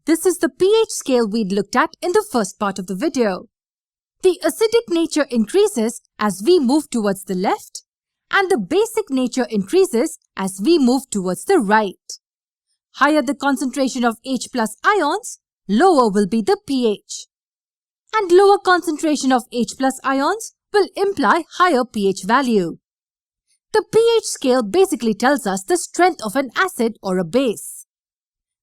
This is the pH scale we'd looked at in the first part of the video. The acidic nature increases as we move towards the left, and the basic nature increases as we move towards the right. Higher the concentration of H+ ions, lower will be the pH. And lower concentration of H+ ions will imply higher pH value. The pH scale basically tells us the strength of an acid or a base.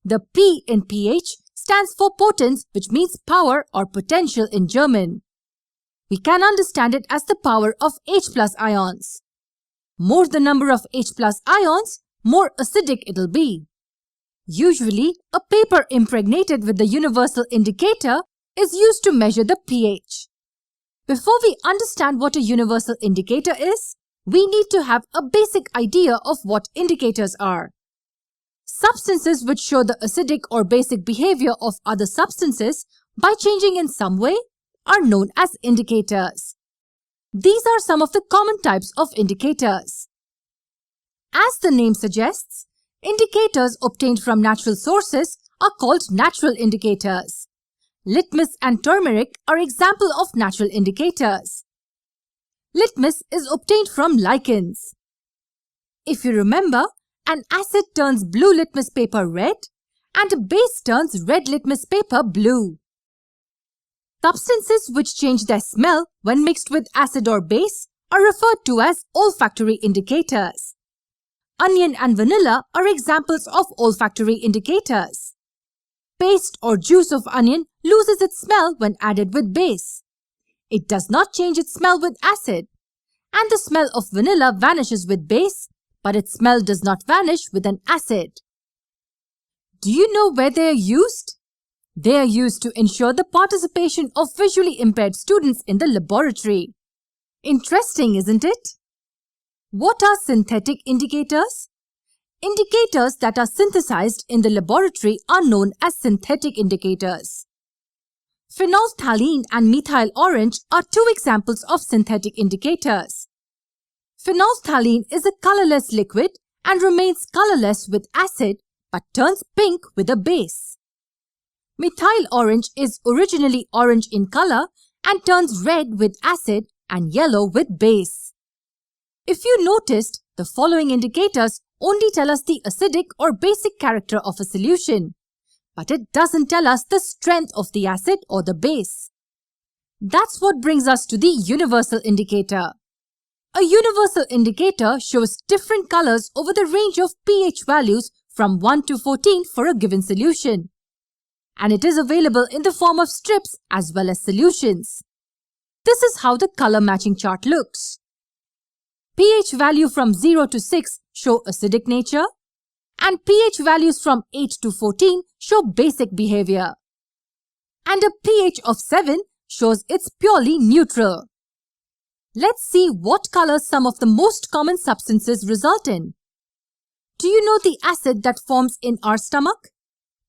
The P in pH stands for potens, which means power or potential in German. We can understand it as the power of H+ ions. More the number of H+ ions, more acidic it'll be. Usually, a paper impregnated with the universal indicator is used to measure the pH. Before we understand what a universal indicator is, we need to have a basic idea of what indicators are. Substances which show the acidic or basic behavior of other substances by changing in some way are known as indicators. These are some of the common types of indicators. As the name suggests, indicators obtained from natural sources are called natural indicators. Litmus and turmeric are examples of natural indicators. Litmus is obtained from lichens. If you remember, an acid turns blue litmus paper red and a base turns red litmus paper blue. Substances which change their smell when mixed with acid or base are referred to as olfactory indicators. Onion and vanilla are examples of olfactory indicators. Paste or juice of onion loses its smell when added with base. It does not change its smell with acid. And the smell of vanilla vanishes with base, but its smell does not vanish with an acid. Do you know where they are used? They are used to ensure the participation of visually impaired students in the laboratory. Interesting, isn't it? What are synthetic indicators? Indicators that are synthesized in the laboratory are known as synthetic indicators. Phenolphthalein and methyl orange are two examples of synthetic indicators. Phenolphthalein is a colorless liquid and remains colorless with acid but turns pink with a base. Methyl orange is originally orange in color and turns red with acid and yellow with base. If you noticed, the following indicators only tell us the acidic or basic character of a solution, but it doesn't tell us the strength of the acid or the base. That's what brings us to the universal indicator. A universal indicator shows different colors over the range of pH values from 1 to 14 for a given solution. And it is available in the form of strips as well as solutions. This is how the color matching chart looks. pH value from 0 to 6 show acidic nature, and pH values from 8 to 14 show basic behavior. And a pH of 7 shows it's purely neutral. Let's see what colors some of the most common substances result in. Do you know the acid that forms in our stomach?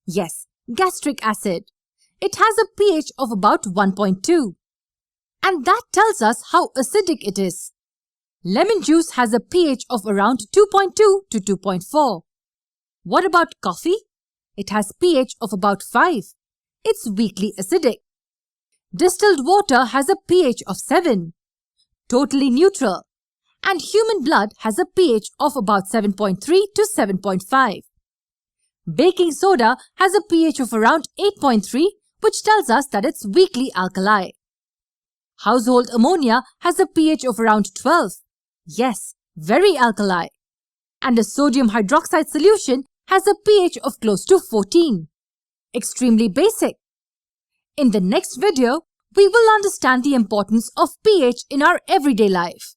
Yes, gastric acid. It has a pH of about 1.2. And that tells us how acidic it is. Lemon juice has a pH of around 2.2 to 2.4. What about coffee? It has pH of about 5. It's weakly acidic. Distilled water has a pH of 7. Totally neutral. And human blood has a pH of about 7.3 to 7.5. Baking soda has a pH of around 8.3, which tells us that it's weakly alkali. Household ammonia has a pH of around 12. Yes, very alkali. And a sodium hydroxide solution has a pH of close to 14. Extremely basic. In the next video, we will understand the importance of pH in our everyday life.